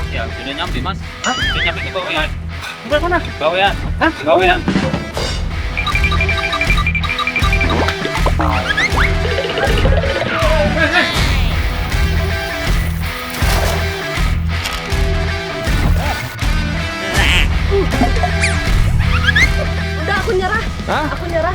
Ya, sudah nyampe, Mas. Hah? Sudah nyampe ke Bawean. Sampai mana? Bawean. Hah? Bawean. Udah, aku nyerah. Hah? Aku nyerah.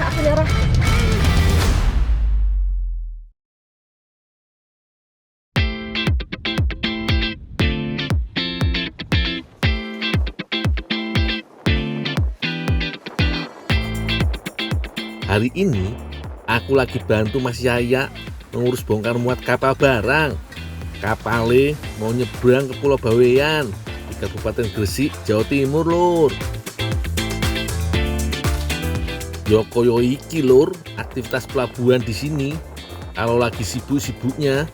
Hari ini aku lagi bantu Mas Yaya mengurus bongkar muat kapal barang. Kapalnya mau nyebrang ke Pulau Bawean di Kabupaten Gresik, Jawa Timur, Lur. Yokoyo iki, Lur, aktivitas pelabuhan di sini. Kalau lagi sibuk-sibuknya,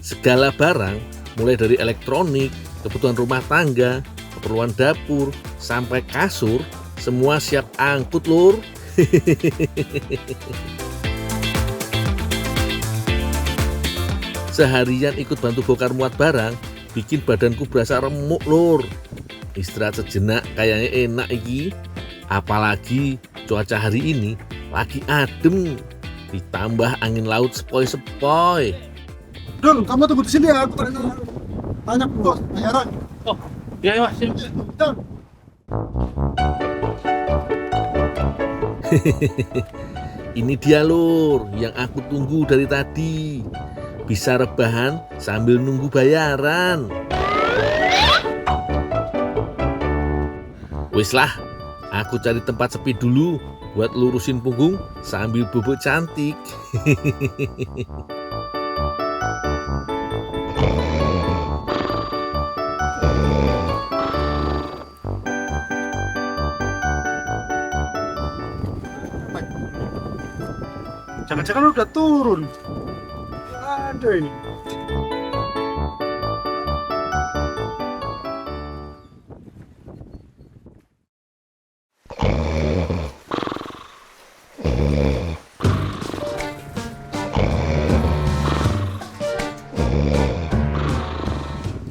segala barang mulai dari elektronik, kebutuhan rumah tangga, keperluan dapur, sampai kasur, semua siap angkut, Lur. Seharian ikut bantu bongkar muat barang bikin badanku berasa remuk, Lur. Istirahat sejenak kayaknya enak iki. Apalagi cuaca hari ini lagi adem, ditambah angin laut sepoi-sepoi. Dul, kamu tunggu di sini ya. Aku tanya bos, bayaran. Oh, iya, Mas. Sini. Dul. Ini dia, Lur, yang aku tunggu dari tadi. Bisa rebahan sambil nunggu bayaran. Wis lah, aku cari tempat sepi dulu buat lurusin punggung sambil bobok cantik. Jangan-jangan udah turun. Ada ini.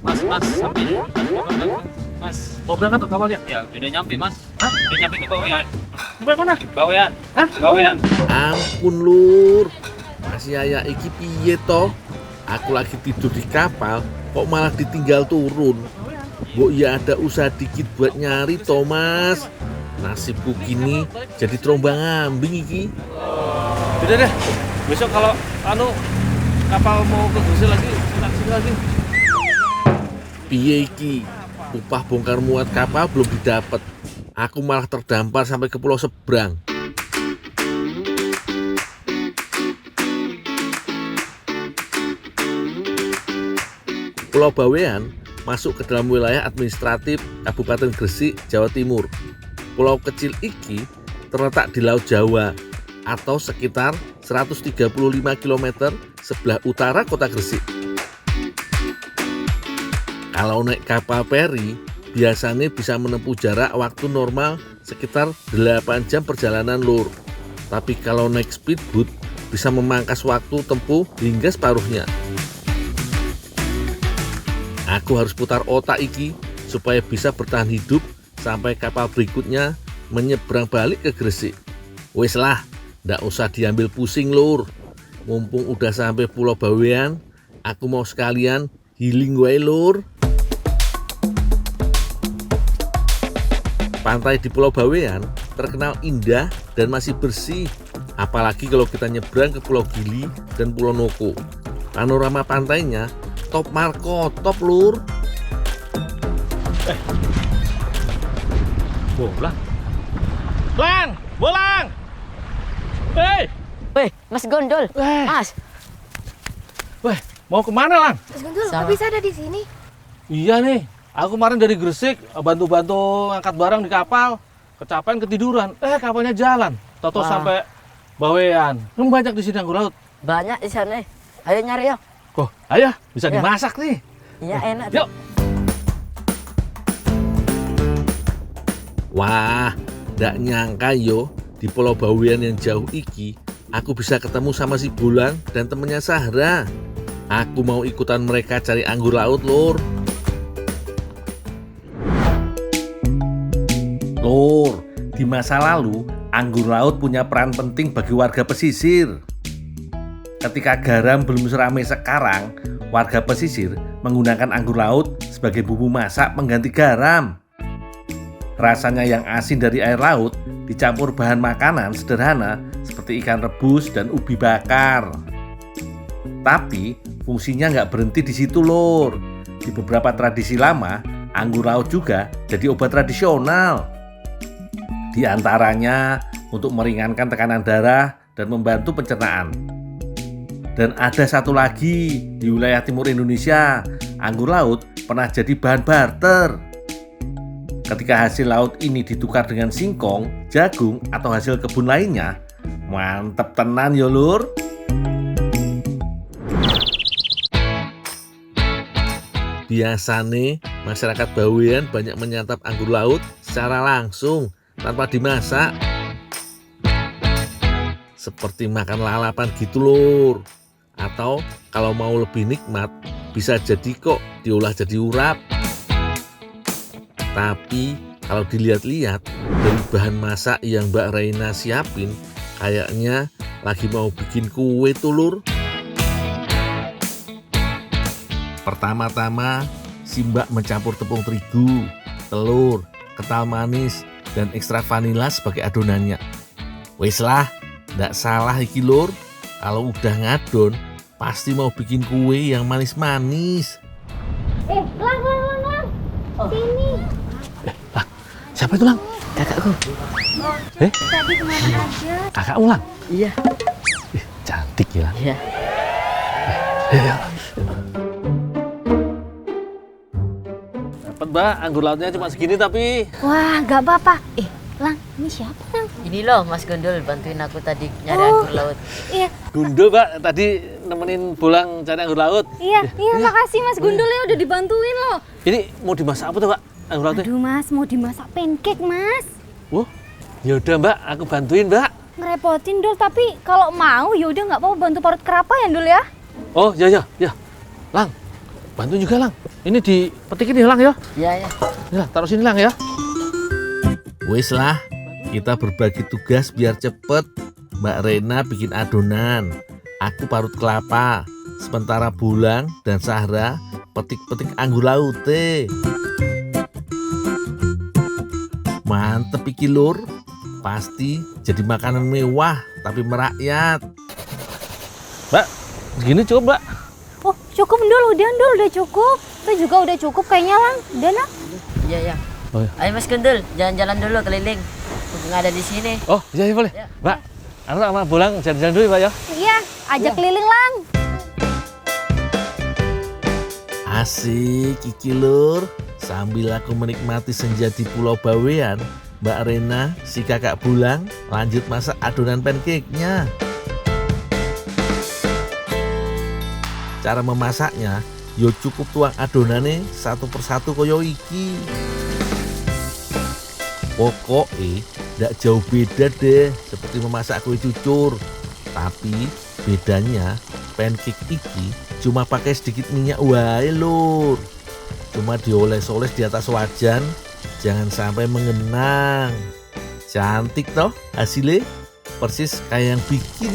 Mas, sampai. Mas, Mau berangkat ke kapalnya? ya, sudah nyampe, Mas. Hah? Sudah nyampe ke Bawean. Sampai mana? Bawean. Hah? Bawean. Ampun, Lur, Mas Yaya iki piye toh? Aku lagi tidur di kapal kok malah ditinggal turun. Mbok ya ada usaha dikit buat nyari toh, Mas. Nasibku gini jadi terombang ambing iki. Udah deh, besok kalau kapal mau ke Gresik lagi, kita kesini lagi. Piye iki? Upah bongkar muat kapal belum didapat. Aku malah terdampar sampai ke pulau seberang. Pulau Bawean masuk ke dalam wilayah administratif Kabupaten Gresik, Jawa Timur. Pulau kecil iki terletak di Laut Jawa atau sekitar 135 km sebelah utara kota Gresik. Kalau naik kapal feri, biasanya bisa menempuh jarak waktu normal sekitar 8 jam perjalanan, Lur. Tapi kalau naik speedboat, bisa memangkas waktu tempuh hingga separuhnya. Aku harus putar otak iki supaya bisa bertahan hidup sampai kapal berikutnya menyeberang balik ke Gresik. Wes lah, ndak usah diambil pusing, Lur. Mumpung udah sampai Pulau Bawean, aku mau sekalian healing wae, Lur. Pantai di Pulau Bawean terkenal indah dan masih bersih. Apalagi kalau kita nyebrang ke Pulau Gili dan Pulau Noko. Panorama pantainya top marko, top, Lur. Bolang. Lang, bolang. Hei, Weh, Mas Gondol. Mas, weh, mau kemana, Lang? Mas Gundul, Sama. kok bisa ada di sini? Iya nih, aku kemarin dari Gresik bantu-bantu ngangkat barang di kapal. Kecapean ketiduran. Kapalnya jalan. Toto Wah. sampai Bawean. Banyak di sini anggur laut. banyak di sana. Ayo nyari yuk. Kok, ayo, bisa Ya. dimasak nih. Iya enak. Yuk. Wah, ndak nyangka yo di Pulau Bawean yang jauh iki aku bisa ketemu sama si Bolang dan temennya Sahra. Aku mau ikutan mereka cari anggur laut, Lur. Lur, di masa lalu, anggur laut punya peran penting bagi warga pesisir. Ketika garam belum seramai sekarang, warga pesisir menggunakan anggur laut sebagai bumbu masak pengganti garam. Rasanya yang asin dari air laut dicampur bahan makanan sederhana seperti ikan rebus dan ubi bakar. Tapi fungsinya nggak berhenti di situ, Lur. Di beberapa tradisi lama, anggur laut juga jadi obat tradisional. Di antaranya untuk meringankan tekanan darah dan membantu pencernaan. Dan ada satu lagi, di wilayah timur Indonesia, anggur laut pernah jadi bahan barter. Ketika hasil laut ini ditukar dengan singkong, jagung, atau hasil kebun lainnya, mantep tenan ya, Lur. Biasanya masyarakat Bawean banyak menyantap anggur laut secara langsung tanpa dimasak, seperti makan lalapan gitu, Lur. Atau kalau mau lebih nikmat, bisa jadi kok diolah jadi urap. Tapi kalau dilihat-lihat dari bahan masak yang Mbak Reina siapin, kayaknya lagi mau bikin kue tuh, Lur. Pertama-tama si Mbak mencampur tepung terigu, telur, kental manis, dan ekstrak vanila sebagai adonannya. Wes lah, ndak salah iki, Lur. Kalau udah ngadon, pasti mau bikin kue yang manis-manis. Lang. Sini. Siapa itu, Lang? Kakakku. Tadi kemana aja? Kakakmu, Lang? Iya. Cantik ya, Lang. Iya. Dapat, Mbak, anggur lautnya cuma segini tapi. Wah, nggak apa-apa. Lang, ini siapa, Lang? Ini loh Mas Gondol bantuin aku tadi nyari anggur laut. Iya, Gundul, Mbak, tadi nemenin Bolang cari anggur laut. iya, makasih Mas Gundul ya udah dibantuin loh. Ini mau dimasak apa tuh, Mbak? Anggur lautnya? Aduh Mas, mau dimasak pancake Mas. Wah, ya udah, Mbak, aku bantuin, Mbak. Ngerepotin Dul, tapi kalau mau ya udah nggak apa-apa bantu parut kelapa ya Dul ya. Oh, ya. Lang, bantu juga, Lang. Ini dipetikin ya, Lang ya. Iya. Ya, taruh sini, Lang ya. Wes lah, kita berbagi tugas biar cepet. Mbak Reina bikin adonan, aku parut kelapa, sementara Bolang dan Sahra petik-petik anggur laut. Mantep iki, Lur. Pasti jadi makanan mewah tapi merakyat. Mbak, segini cukup, Mbak? Oh cukup Dul, udah cukup. Itu juga udah cukup kayaknya Lang. Udah nak. Iya. Oh, iya. Ayo Mas Gondol, jalan-jalan dulu keliling. Nggak ada di sini. Oh, iya boleh. Ya. Mbak, aku sama Bolang jalan-jalan dulu, Mbak ya. Iya, ajak keliling Lang. Asik iki, Lur. Sambil aku menikmati senja di Pulau Bawean, Mbak Reina, si kakak Bolang, lanjut masak adonan pancake-nya. Cara memasaknya, yo cukup tuang adonane satu persatu koyo iki. Pokoknya ndak jauh beda deh seperti memasak kue cucur. Tapi bedanya pancake iki cuma pakai sedikit minyak wae, Lur. Cuma dioles-oles di atas wajan, jangan sampai mengenang. Cantik toh hasilnya, persis kayak yang bikin.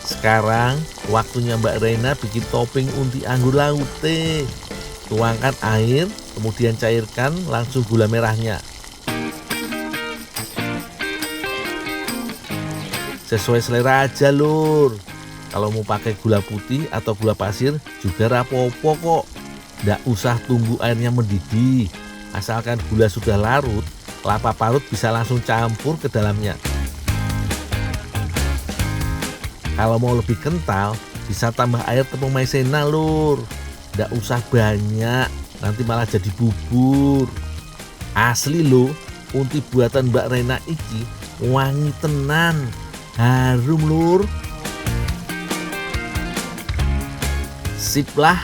Sekarang waktunya Mbak Reina bikin topping unti anggur laut. Tuangkan air, kemudian cairkan langsung gula merahnya. Sesuai selera aja, Lur. Kalau mau pakai gula putih atau gula pasir juga rapopo kok. Nggak usah tunggu airnya mendidih. Asalkan gula sudah larut, kelapa parut bisa langsung campur ke dalamnya. Kalau mau lebih kental, bisa tambah air tepung maizena, Lur. Nggak usah banyak, nanti malah jadi bubur. Asli loh, unti buatan Mbak Reina iki wangi tenan, harum, Lur. Sip lah.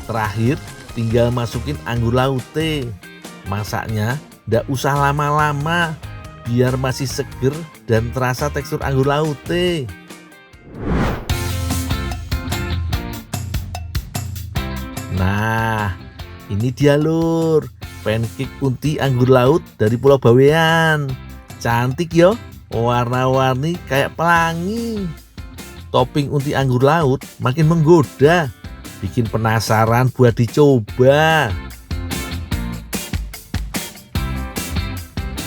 Terakhir tinggal masukin anggur laut. Masaknya ndak usah lama-lama, biar masih seger dan terasa tekstur anggur laut. Nah, ini dia, Lur, pancake unti anggur laut dari Pulau Bawean. Cantik yo, warna-warni kayak pelangi. Topping unti anggur laut makin menggoda, bikin penasaran buat dicoba.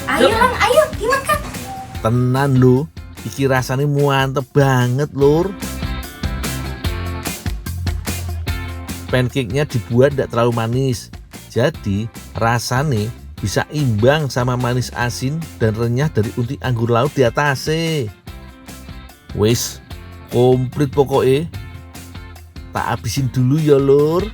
Ayo Lang, ayo dimakan. Tenan lo, iki rasanya mantep banget lur. Pancake-nya dibuat tidak terlalu manis, jadi rasanya bisa imbang sama manis asin dan renyah dari unti anggur laut di atasnya. Wes, komplit pokoknya. Tak habisin dulu ya lur.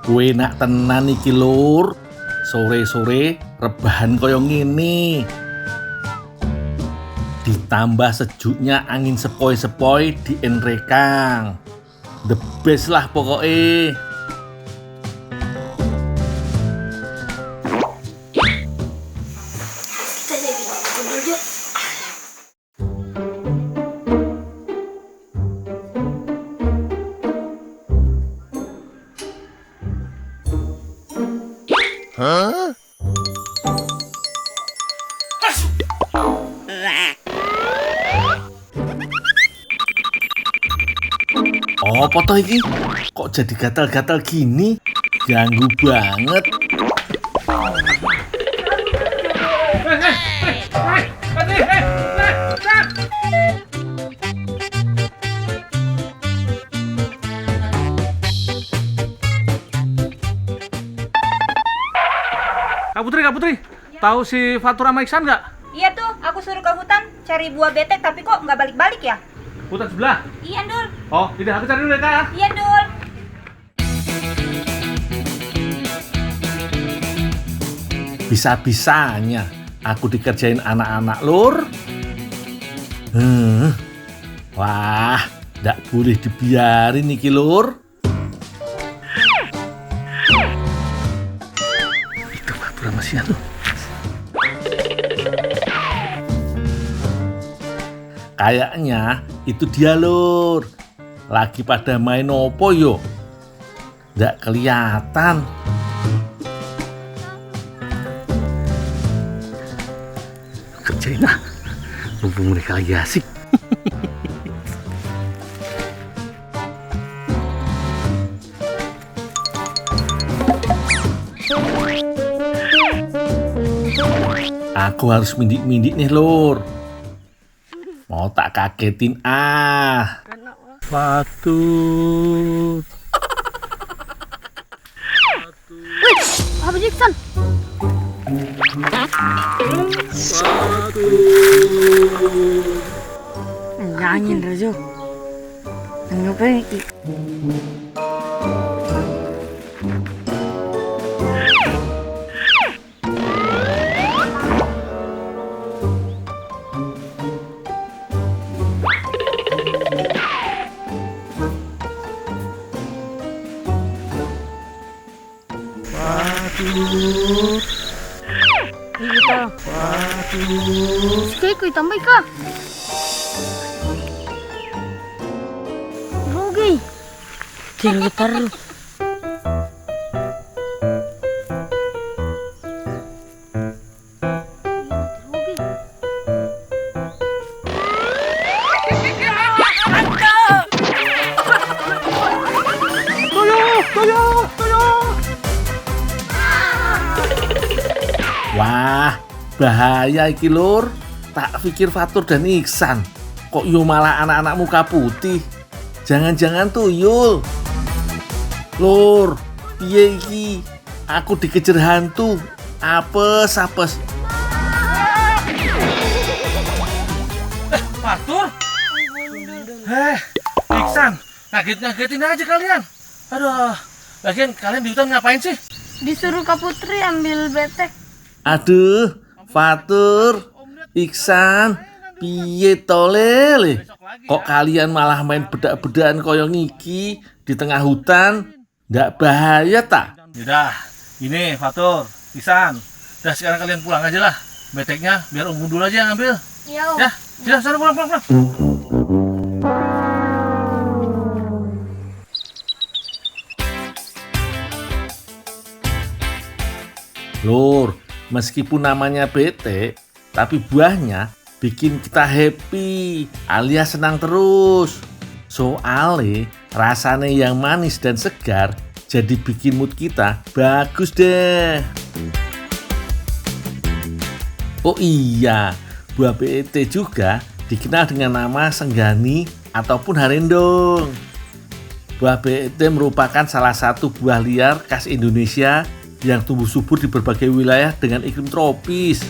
Kue nak tenan iki lur. Sore-sore rebahan koyo ngene. Ditambah sejuknya angin sepoi-sepoi di Enrekang. The best lah pokoknya. Oh, foto ini kok jadi gatal-gatal gini? Ganggu banget. Kak Putri, tahu si Fatur sama Iksan nggak? Iya tuh, aku suruh ke hutan cari buah betek tapi kok nggak balik-balik ya? Hutan sebelah? Iya, Dul. Oh, tidak, aku cari dulu ya Kak. Iya, Dul. Bisa-bisanya aku dikerjain anak-anak lur. Wah, ndak boleh dibiarin iki lur. Itu Fatur sama Sian tuh. Kayaknya itu dia lur. Lagi pada main opo yo? Nggak kelihatan. Kerjain lah. Mumpung mereka lagi asik. Aku harus mindik-mindik nih lur. Mau tak kagetin ah. Fatur. Wih, apa Jackson? Nangin Rajo. Ngapain iki? Sige, kuy, tambay ka. Rugi. Tinggi taruh. Wah, bahaya iki lur. Tak pikir Fatur dan Iksan. Kok yo malah anak-anak muka putih. Jangan-jangan tuyul. Lur, piye iki? Aku dikejar hantu. Apes. Fatur? Iksan, ngagetin aja kalian. Aduh, lagian kalian di hutan ngapain sih? Disuruh Kak Putri ambil betek. Aduh, Fatur, Iksan, Piye to Lele? Kok kalian malah main bedak-bedakan koyo ngiki di tengah hutan? Ndak bahaya tak? Yaudah, ini Fatur, Isan. Udah sekarang kalian pulang aja lah. Beteknya biar Om Gundul aja yang ambil. Iya, Om. Ya, sudah sana pulang. Lur, meskipun namanya betek, tapi buahnya bikin kita happy alias senang terus. Soalnya rasanya yang manis dan segar jadi bikin mood kita bagus deh. Oh iya, buah BET juga dikenal dengan nama senggani ataupun harendong. Buah BET merupakan salah satu buah liar khas Indonesia yang tumbuh subur di berbagai wilayah dengan iklim tropis.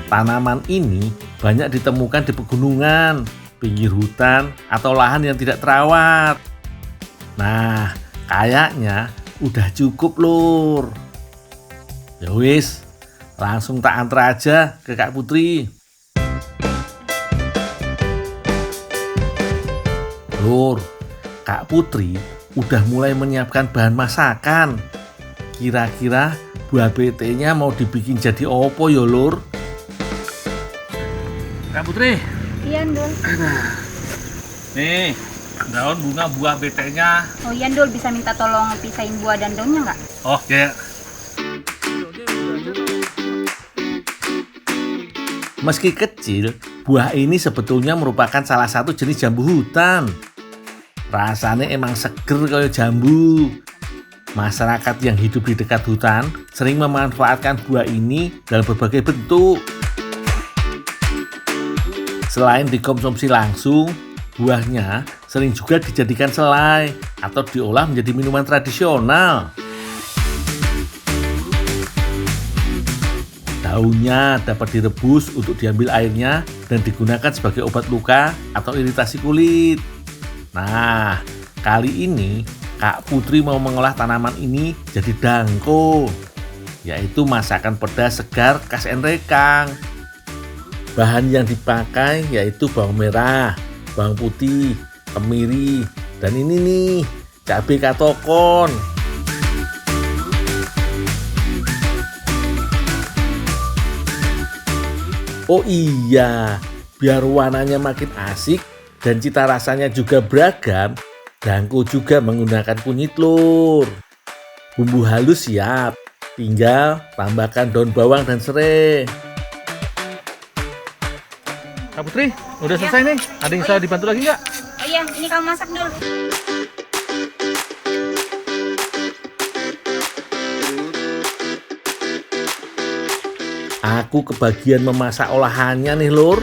Tanaman ini banyak ditemukan di pegunungan, pinggir hutan, atau lahan yang tidak terawat. Nah, kayaknya udah cukup lur. Ya wis, langsung tak antar aja ke Kak Putri. Lur, Kak Putri udah mulai menyiapkan bahan masakan. Kira-kira buah BT-nya mau dibikin jadi opo ya lur? Kak Putri, Iya, Ndul. nih daun bunga buah BT-nya. Oh iya, Ndul, bisa minta tolong pisahin buah dan daunnya nggak? Oh ya. Meski kecil, buah ini sebetulnya merupakan salah satu jenis jambu hutan. Rasanya emang seger kayak jambu. Masyarakat yang hidup di dekat hutan sering memanfaatkan buah ini dalam berbagai bentuk. Selain dikonsumsi langsung, buahnya sering juga dijadikan selai atau diolah menjadi minuman tradisional. Daunnya dapat direbus untuk diambil airnya dan digunakan sebagai obat luka atau iritasi kulit. Nah, kali ini Kak Putri mau mengolah tanaman ini jadi dangko, yaitu masakan pedas segar khas Enrekang. Bahan yang dipakai yaitu bawang merah, bawang putih, kemiri, dan ini nih, cabai katokon. Oh iya, biar warnanya makin asik dan cita rasanya juga beragam, dangko juga menggunakan kunyit lur. Bumbu halus siap, tinggal tambahkan daun bawang dan serai. Kak Putri, udah selesai nih. Ada yang bisa dibantu lagi nggak? Oh iya, ini kamu masak, Ndul. Aku kebagian memasak olahannya nih lur.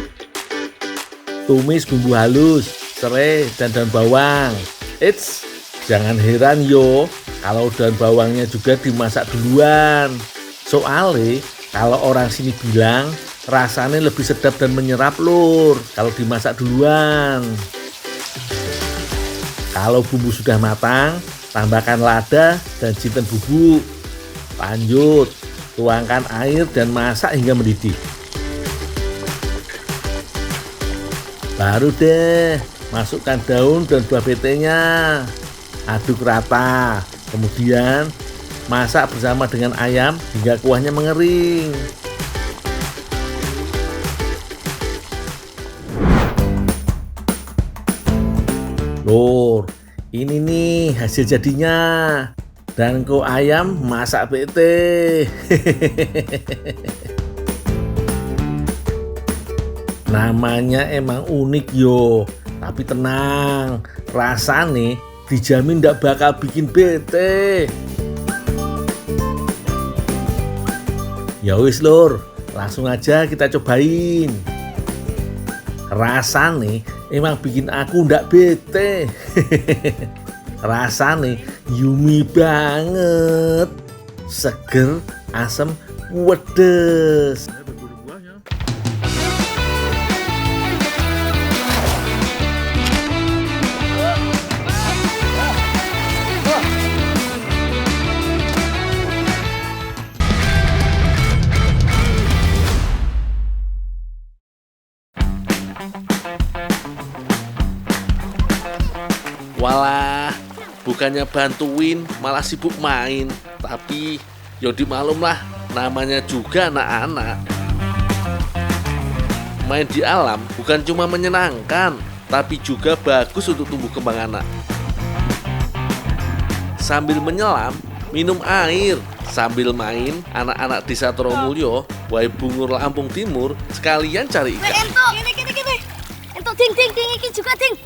Tumis bumbu halus, serai, dan daun bawang. Eits, jangan heran yo kalau daun bawangnya juga dimasak duluan. Soalnya kalau orang sini bilang rasanya lebih sedap dan menyerap lur kalau dimasak duluan. Kalau bumbu sudah matang, tambahkan lada dan jinten bubuk. Lanjut, tuangkan air dan masak hingga mendidih. Baru deh, masukkan daun dan buah BT-nya. Aduk rata. Kemudian masak bersama dengan ayam hingga kuahnya mengering. Lur, ini nih hasil jadinya. Dangko ayam masak BT. Namanya emang unik yo, tapi tenang, rasanya dijamin ndak bakal bikin bete. Ya wis lur, langsung aja kita cobain. Rasanya emang bikin aku ndak bete. Rasanya yummy banget, seger, asem, pedes. bukannya bantuin malah sibuk main. Tapi yo dimaklum lah, namanya juga anak-anak. Main di alam bukan cuma menyenangkan, tapi juga bagus untuk tumbuh kembang anak. Sambil menyelam, minum air. Sambil main, anak-anak desa Tromulyo, Waibungur, Lampung Timur, sekalian cari ikan. Entok, gini. Entok, ting, iki juga, ting.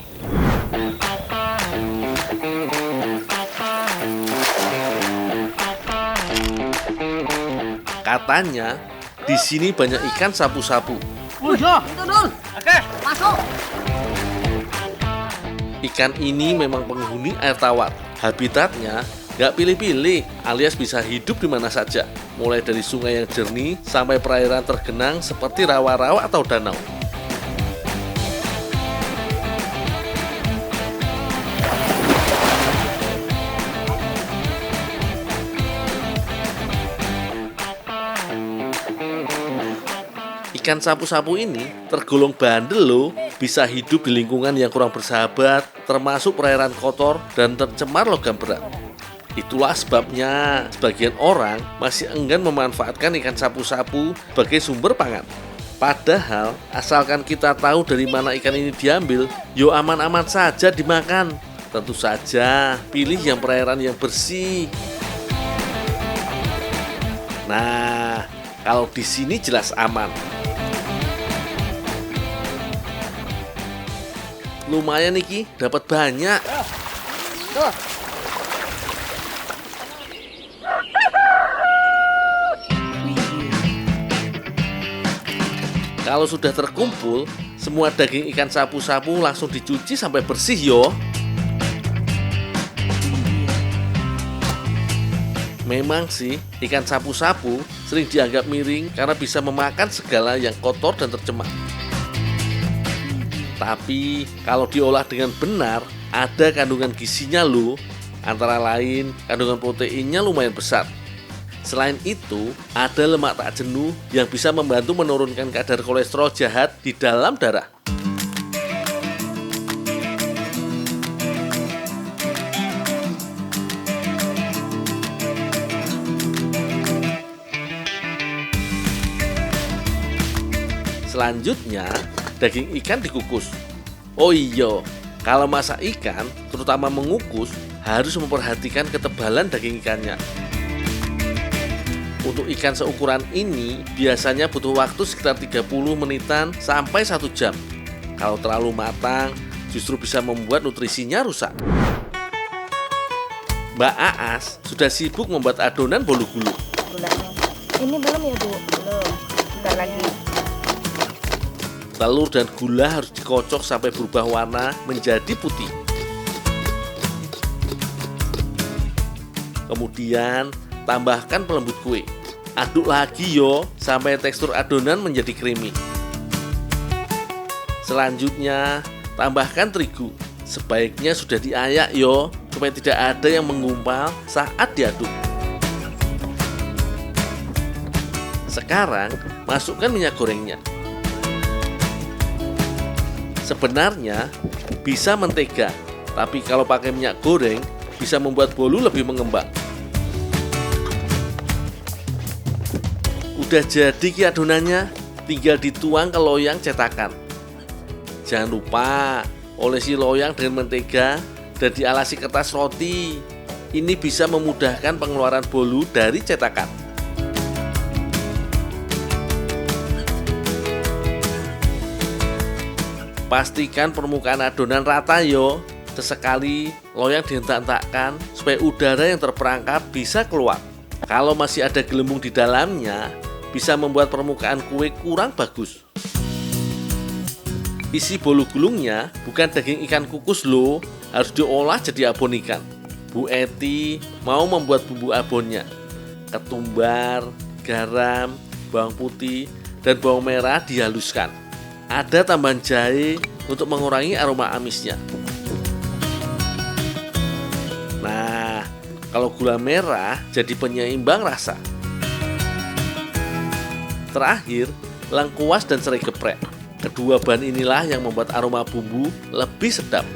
Katanya, di sini banyak ikan sapu-sapu. Itu dul. Oke. Masuk. Ikan ini memang penghuni air tawar. Habitatnya nggak pilih-pilih, alias bisa hidup di mana saja. Mulai dari sungai yang jernih sampai perairan tergenang seperti rawa-rawa atau danau. Ikan sapu-sapu ini tergolong bandel loh, bisa hidup di lingkungan yang kurang bersahabat, termasuk perairan kotor dan tercemar logam berat. Itulah sebabnya sebagian orang masih enggan memanfaatkan ikan sapu-sapu sebagai sumber pangan. Padahal asalkan kita tahu dari mana ikan ini diambil, yo aman-aman saja dimakan. Tentu saja pilih yang perairan yang bersih. Nah, kalau di sini jelas aman. Lumayan Niki, dapat banyak. Tuh. Kalau sudah terkumpul, semua daging ikan sapu-sapu langsung dicuci sampai bersih yo. Memang sih, ikan sapu-sapu sering dianggap miring karena bisa memakan segala yang kotor dan tercemar. Tapi kalau diolah dengan benar, ada kandungan gizinya loh. Antara lain, kandungan proteinnya lumayan besar. Selain itu, ada lemak tak jenuh yang bisa membantu menurunkan kadar kolesterol jahat di dalam darah. Selanjutnya, daging ikan dikukus. Oh iya, kalau masak ikan, terutama mengukus, harus memperhatikan ketebalan daging ikannya. Untuk ikan seukuran ini biasanya butuh waktu sekitar 30 menitan sampai 1 jam. Kalau terlalu matang, justru bisa membuat nutrisinya rusak. Mbak Aas sudah sibuk membuat adonan bolu gulung. Gulanya Ini belum ya, Bu? belum. Bentar lagi. Telur dan gula harus dikocok sampai berubah warna menjadi putih. Kemudian tambahkan pelembut kue. Aduk lagi yo sampai tekstur adonan menjadi creamy. Selanjutnya tambahkan terigu. Sebaiknya sudah diayak yo supaya tidak ada yang menggumpal saat diaduk. Sekarang masukkan minyak gorengnya. Sebenarnya bisa mentega, tapi kalau pakai minyak goreng bisa membuat bolu lebih mengembang. Udah jadi ki adonannya, tinggal dituang ke loyang cetakan. Jangan lupa olesi loyang dengan mentega dan dialasi kertas roti. Ini bisa memudahkan pengeluaran bolu dari cetakan. Pastikan permukaan adonan rata yo. Sesekali loyang dihentak-hentakkan supaya udara yang terperangkap bisa keluar. Kalau masih ada gelembung di dalamnya, bisa membuat permukaan kue kurang bagus. Isi bolu gulungnya bukan daging ikan kukus loh, harus diolah jadi abon ikan. Bu Eti mau membuat bumbu abonnya. Ketumbar, garam, bawang putih, dan bawang merah dihaluskan. Ada tambahan jahe untuk mengurangi aroma amisnya. Nah, kalau gula merah jadi penyeimbang rasa. Terakhir, lengkuas dan serai geprek. Kedua bahan inilah yang membuat aroma bumbu lebih sedap.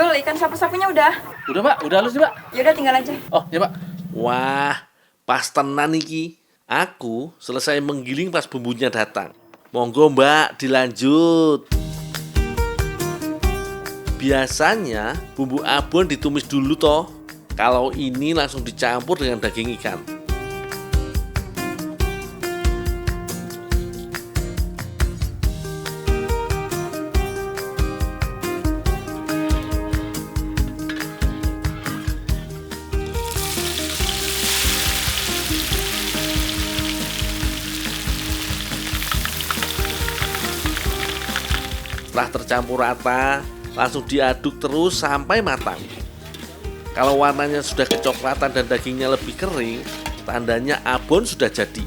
Dul, ikan sapu-sapunya udah. Udah Pak, udah halus nih Pak. Yaudah tinggal aja. Oh ya Pak. Wah, pas tenan iki. Aku selesai menggiling pas bumbunya datang. Monggo Mbak, dilanjut. Biasanya bumbu abon ditumis dulu toh. Kalau ini langsung dicampur dengan daging ikan. Setelah tercampur rata, langsung diaduk terus sampai matang. Kalau warnanya sudah kecoklatan dan dagingnya lebih kering, tandanya abon sudah jadi.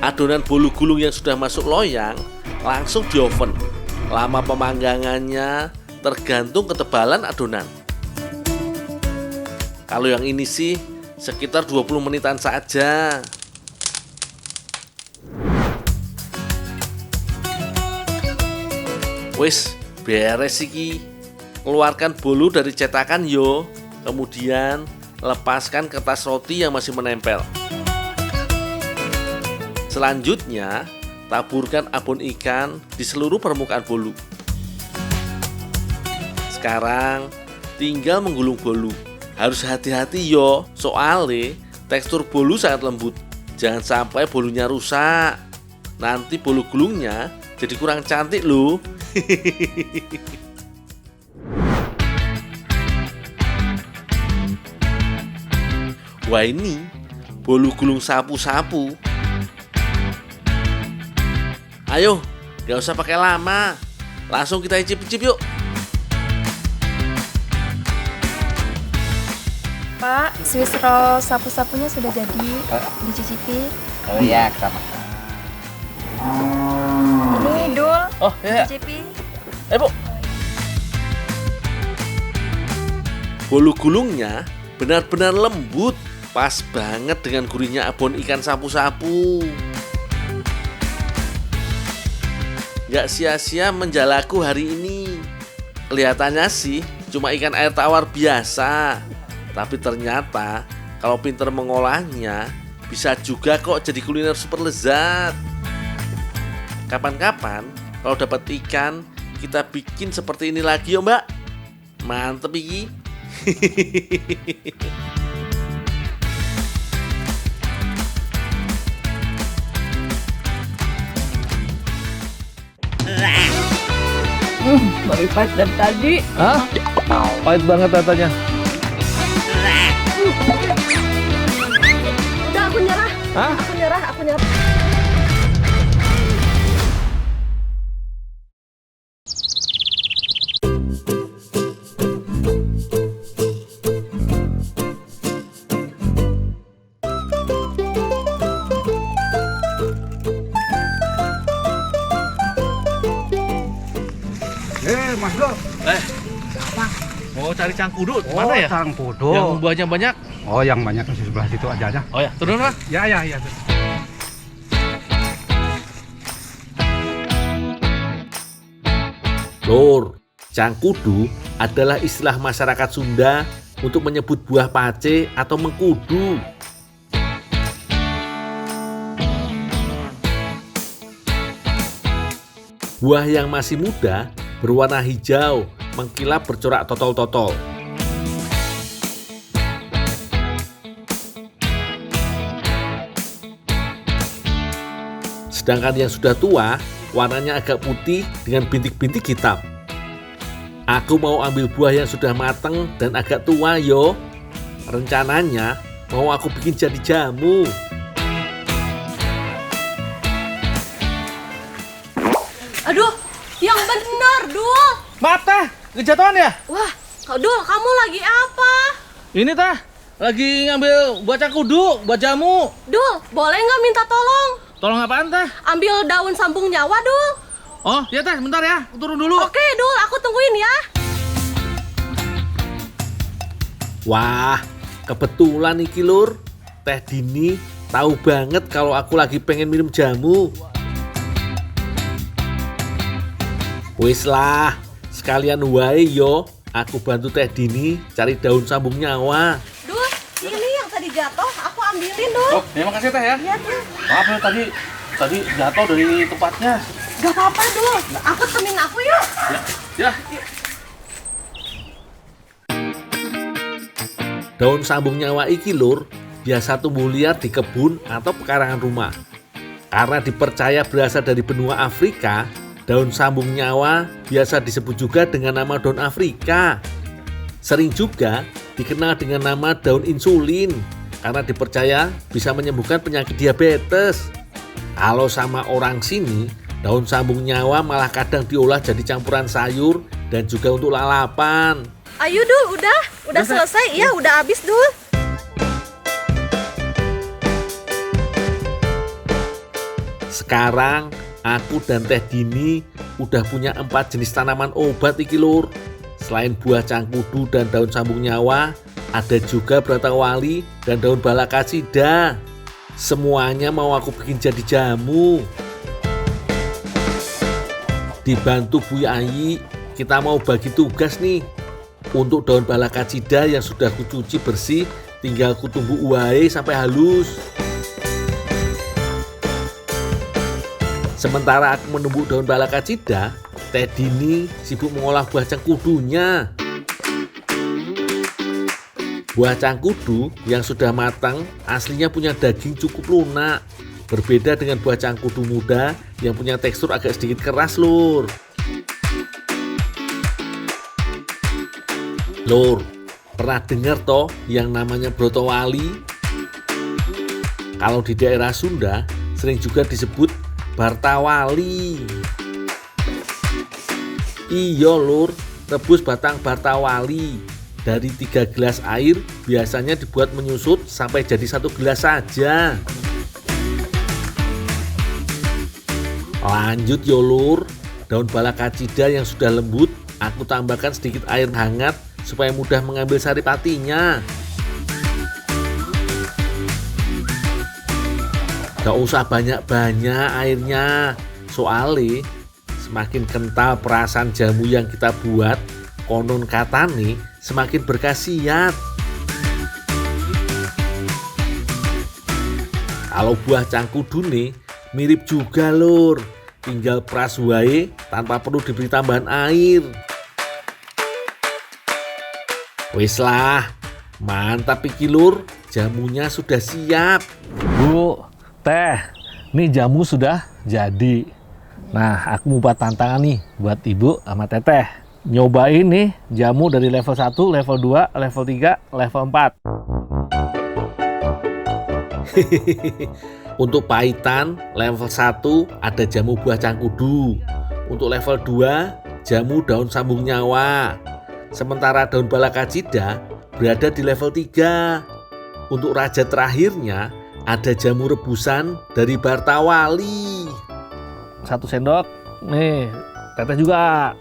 Adonan bolu gulung yang sudah masuk loyang langsung di oven. Lama pemanggangannya tergantung ketebalan adonan. Kalau yang ini sih sekitar 20 menitan saja. Wis, beres iki. Keluarkan bolu dari cetakan yo. Kemudian lepaskan kertas roti yang masih menempel. Selanjutnya, taburkan abon ikan di seluruh permukaan bolu. Sekarang tinggal menggulung bolu. Harus hati-hati yo, soalnya tekstur bolu sangat lembut. Jangan sampai bolunya rusak. Nanti bolu gulungnya jadi kurang cantik loh. Wah, ini bolu gulung sapu-sapu. Ayo, gak usah pakai lama. Langsung kita icip-icip yuk. Pak, Swiss roll sapu-sapunya sudah jadi. Dicicipi. Oh iya, sama. Ini Dul. Oh iya. Dicicipi. Bu. Bolu gulungnya benar-benar lembut. Pas banget dengan gurihnya abon ikan sapu-sapu. Gak sia-sia menjalaku hari ini. Kelihatannya sih cuma ikan air tawar biasa. Tapi ternyata kalau pinter mengolahnya bisa juga kok jadi kuliner super lezat. Kapan-kapan kalau dapat ikan kita bikin seperti ini lagi yo Mbak. Mantep iki. Lebih pahit dari tadi. Hah? Pahit banget katanya. Udah, aku nyerah. Hah? Aku nyerah. Mas Dul. Mau cari cangkudu mana ya? Cangkudu. Yang buahnya banyak. Oh, yang banyak di sebelah situ aja. Oh ya, turun Pak. Ya. Lur, cangkudu adalah istilah masyarakat Sunda untuk menyebut buah pace atau mengkudu. Buah yang masih muda berwarna hijau, mengkilap bercorak totol-totol. Sedangkan yang sudah tua, warnanya agak putih dengan bintik-bintik hitam. Aku mau ambil buah yang sudah matang dan agak tua yo. Rencananya mau aku bikin jadi jamu. Aduh, yang benar, Dul. Maaf Teh, kejatuhan ya? Wah, Dul, kamu lagi apa? Ini Teh, lagi ngambil buah cangkudu, buat jamu. Dul, boleh nggak minta tolong? Tolong apaan Teh? Ambil daun sambung nyawa, Dul. Oh iya Teh, bentar ya, aku turun dulu. Oke, Dul, aku tungguin ya. Wah, kebetulan iki lur. Teh Dini tahu banget kalau aku lagi pengen minum jamu. Wis lah, sekalian wae yo. Aku bantu Teh Dini cari daun sambung nyawa. Dul, ini yang tadi jatuh, aku ambilin Dul. Oh, terima kasih Teh ya. Iya Dul. Maaf ya tadi jatuh dari tempatnya. Gak apa-apa Dul, aku temenin aku yuk. Ya. Daun sambung nyawa iki lur biasa tumbuh liar di kebun atau pekarangan rumah. Karena dipercaya berasal dari benua Afrika, daun sambung nyawa biasa disebut juga dengan nama daun Afrika. Sering juga dikenal dengan nama daun insulin karena dipercaya bisa menyembuhkan penyakit diabetes. Kalau sama orang sini, daun sambung nyawa malah kadang diolah jadi campuran sayur dan juga untuk lalapan. Ayo Dul, udah selesai. Iya, udah habis Dul. Sekarang aku dan Teh Dini udah punya 4 jenis tanaman obat iki lur. Selain buah cangkudu dan daun sambung nyawa, ada juga bratawali dan daun balakacida. Semuanya mau aku bikin jadi jamu. Dibantu Bu Ayi, kita mau bagi tugas nih. Untuk daun balakacida yang sudah kucuci bersih, tinggal kutumbuk wae sampai halus. Sementara aku menumbuk daun balakacida, Teh Dini sibuk mengolah buah cangkudunya. Buah cangkudu yang sudah matang aslinya punya daging cukup lunak. Berbeda dengan buah cangkudu muda yang punya tekstur agak sedikit keras lur. Lur, pernah dengar toh yang namanya brotowali? Kalau di daerah Sunda sering juga disebut bartawali. Iya lur, rebus batang bartawali. Dari 3 gelas air biasanya dibuat menyusut sampai jadi 1 gelas saja. Lanjut yo lur, daun balakacida yang sudah lembut aku tambahkan sedikit air hangat supaya mudah mengambil saripatinya. Gak usah banyak-banyak airnya, soalnya semakin kental perasan jamu yang kita buat, konon katane semakin berkhasiat. Kalau buah cangkudune mirip juga lur, tinggal peras wae tanpa perlu diberi tambahan air. Wis lah, mantap iki lur, jamunya sudah siap. Bu, Teh, nih jamu sudah jadi. Nah, aku mau buat tantangan nih buat Ibu sama Teteh. Nyobain nih jamu dari level 1, level 2, level 3, level 4. Untuk pahitan level 1 ada jamu buah cangkudu. Untuk level 2 jamu daun sambung nyawa. Sementara daun balakacida berada di level 3. Untuk raja terakhirnya ada jamu rebusan dari bartawali. 1 sendok. Nih, Teteh juga.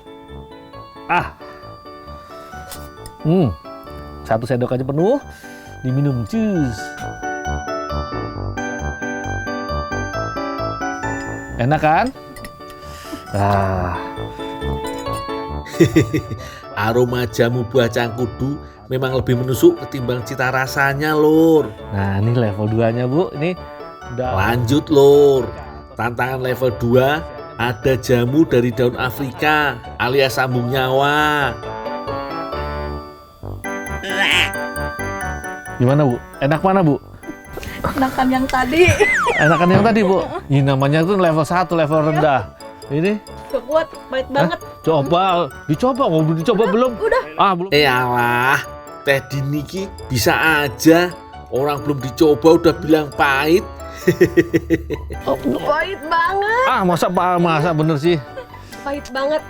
1 sendok aja penuh, diminum jus. Enak kan? Aroma jamu buah cangkudu memang lebih menusuk ketimbang cita rasanya lur. Nah, ini level 2-nya, Bu. Ini udah. Lanjut lur. Tantangan level 2 ada jamu dari daun Afrika alias sambung nyawa. Gimana, Bu? Enak mana, Bu? Enakan yang tadi. Enakan yang tadi, Bu. Ini namanya tuh level 1, level rendah. Ini Gak kuat, pahit banget. coba, dicoba, mau dicoba belum? Udah. Belum. Alah, Teh Dini ki bisa aja. Orang belum dicoba udah bilang pahit. Pahit banget. Masa bener sih? Pahit banget.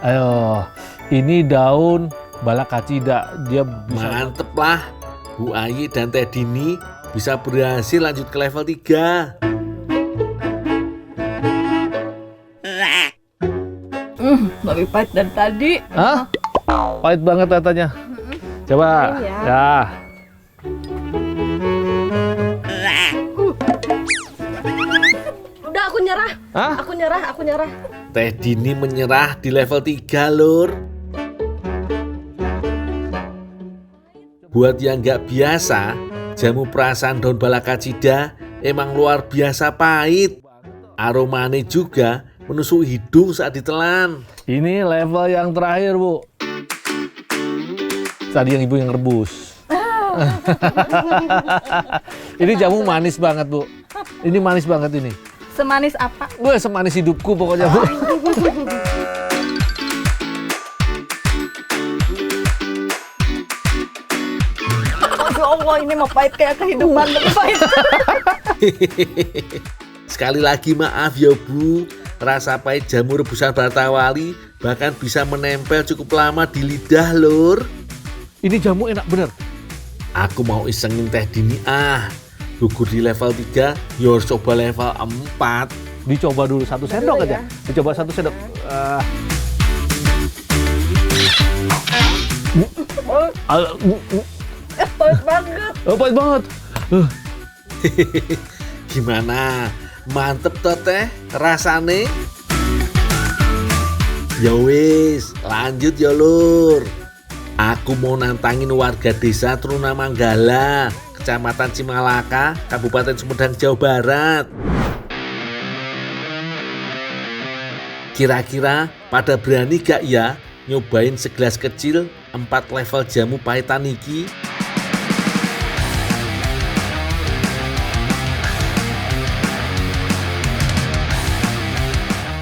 Ayo, ini daun balakacida. Dia bisa. Mantep lah. Bu Ayi dan Teh Dini bisa berhasil lanjut ke level 3. Lebih pahit dari tadi. Hah? Pahit banget katanya. Coba. Ya. Ya. Udah aku nyerah. Hah? Aku nyerah. Teh Dini menyerah di level 3 lur. Buat yang nggak biasa, jamu perasan daun balakacida emang luar biasa pahit. Aromanya juga menusuk hidung saat ditelan. Ini level yang terakhir, Bu. Tadi yang ibu yang rebus. Ini jamu manis banget, Bu. Ini manis banget ini. Semanis apa? Gue semanis hidupku pokoknya, Bu. Ya Allah, ini mau pahit kayak kehidupan lebih pahit. Sekali lagi maaf ya Bu, rasa pahit jamu rebusan Baratawali bahkan bisa menempel cukup lama di lidah lur. Ini jamu enak bener. Aku mau isengin Teh Dini gugur di level 3, ya harus coba level 4. Dicoba dulu 1 sendok aja. Dicoba 1 sendok. Pahit banget. Oh, pahit banget. Gimana? Mantep toh Teh rasane? Ya wis, lanjut ya lur. Aku mau nantangin warga desa Trunamanggala, Kecamatan Cimalaka, Kabupaten Sumedang, Jawa Barat. Kira-kira pada berani gak ya nyobain segelas kecil 4 level jamu pahitan iki?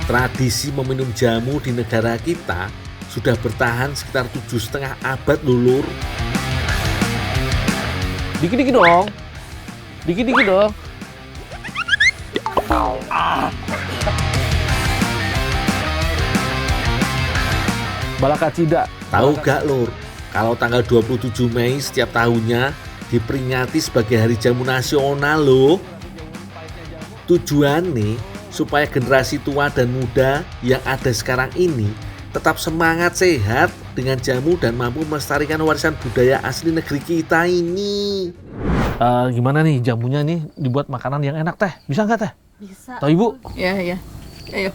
Tradisi meminum jamu di negara kita sudah bertahan sekitar 7,5 abad lulur. Dikit-dikit dong. Dikit-dikit dong. Balakacida. Tahu gak lur, kalau tanggal 27 Mei setiap tahunnya diperingati sebagai Hari Jamu Nasional loh. Tujuannya supaya generasi tua dan muda yang ada sekarang ini tetap semangat sehat dengan jamu dan mampu melestarikan warisan budaya asli negeri kita ini. Gimana nih jamunya nih dibuat makanan yang enak Teh? Bisa nggak Teh? Bisa. Tahu Ibu? Ya. Ayo.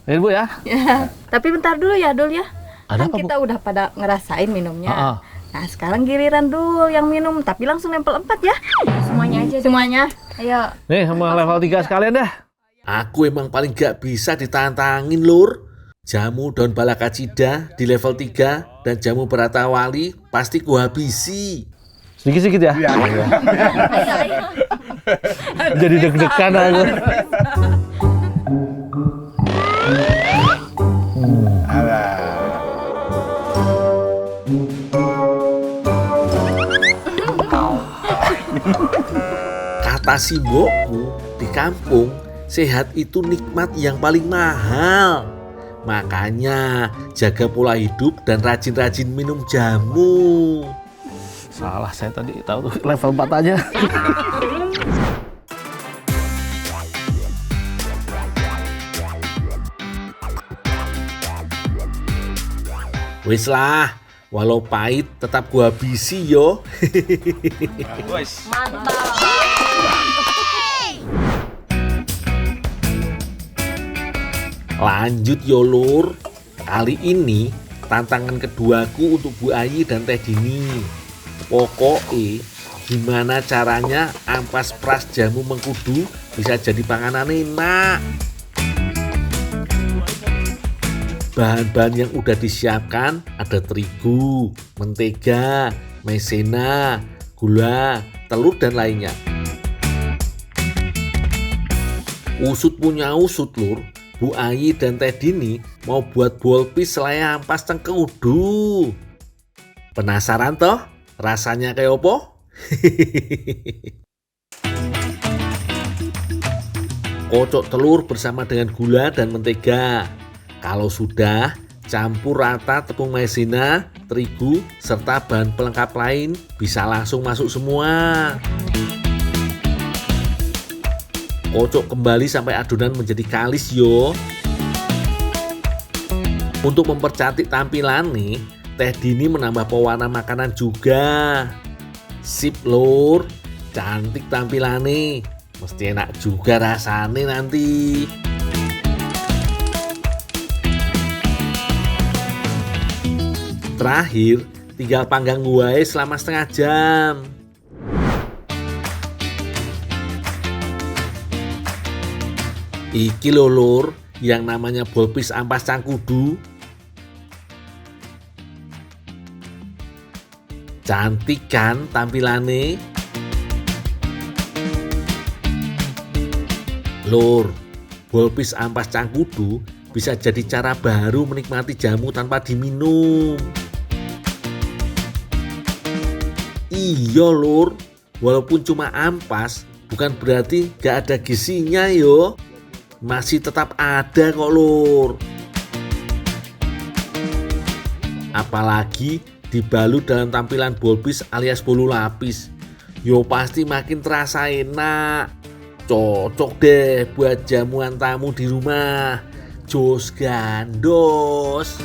Ya Ibu ya. Ya. Tapi bentar dulu ya, Dul ya. Ada Kan apa, kita udah pada ngerasain minumnya. Ah. Nah, sekarang giliran Dul yang minum, tapi langsung level 4 ya. Semuanya aja. Semuanya. Ayo. Nih sama level 3 sekalian dah. Aku emang paling gak bisa ditantangin lur. Jamu daun balakacida di level 3 dan jamu Baratawali pasti kuhabisi. Sedikit-sedikit ya. Jadi deg-degan aku. Kata si mbokku di kampung, sehat itu nikmat yang paling mahal. Makanya jaga pola hidup dan rajin-rajin minum jamu. Salah saya tadi tahu tuh level 4 aja. Wis lah, walau pahit tetap gua habisi yo. Lanjut yo lur. Kali ini tantangan keduaku untuk Bu Ayi dan Teh Dini. Pokoknya gimana caranya ampas pras jamu mengkudu bisa jadi panganan enak. Bahan-bahan yang udah disiapkan ada terigu, mentega, maizena, gula, telur dan lainnya. Usut punya usut lur. Bu Ayi dan Teh Dini mau buat bolpis selai ampas cengkeudu. Penasaran toh? Rasanya kayak apa? Kocok telur bersama dengan gula dan mentega. Kalau sudah, campur rata tepung maizena, terigu, serta bahan pelengkap lain bisa langsung masuk semua. Kocok kembali sampai adonan menjadi kalis yo. Untuk mempercantik tampilan nih, Teh Dini menambah pewarna makanan juga. Sip lur, cantik tampilannya. Mesti enak juga rasanya nanti. Terakhir, tinggal panggang wae selama setengah jam. Iki lho lur, yang namanya bolpis ampas cangkudu. Cantik kan tampilannya? Lur, bolpis ampas cangkudu bisa jadi cara baru menikmati jamu tanpa diminum. Iya lur, walaupun cuma ampas, bukan berarti gak ada gizinya yo. Masih tetap ada kok lur. Apalagi dibalut dalam tampilan bolpis alias bolu lapis. Yo pasti makin terasa enak. Cocok deh buat jamuan tamu di rumah. Jos gandos.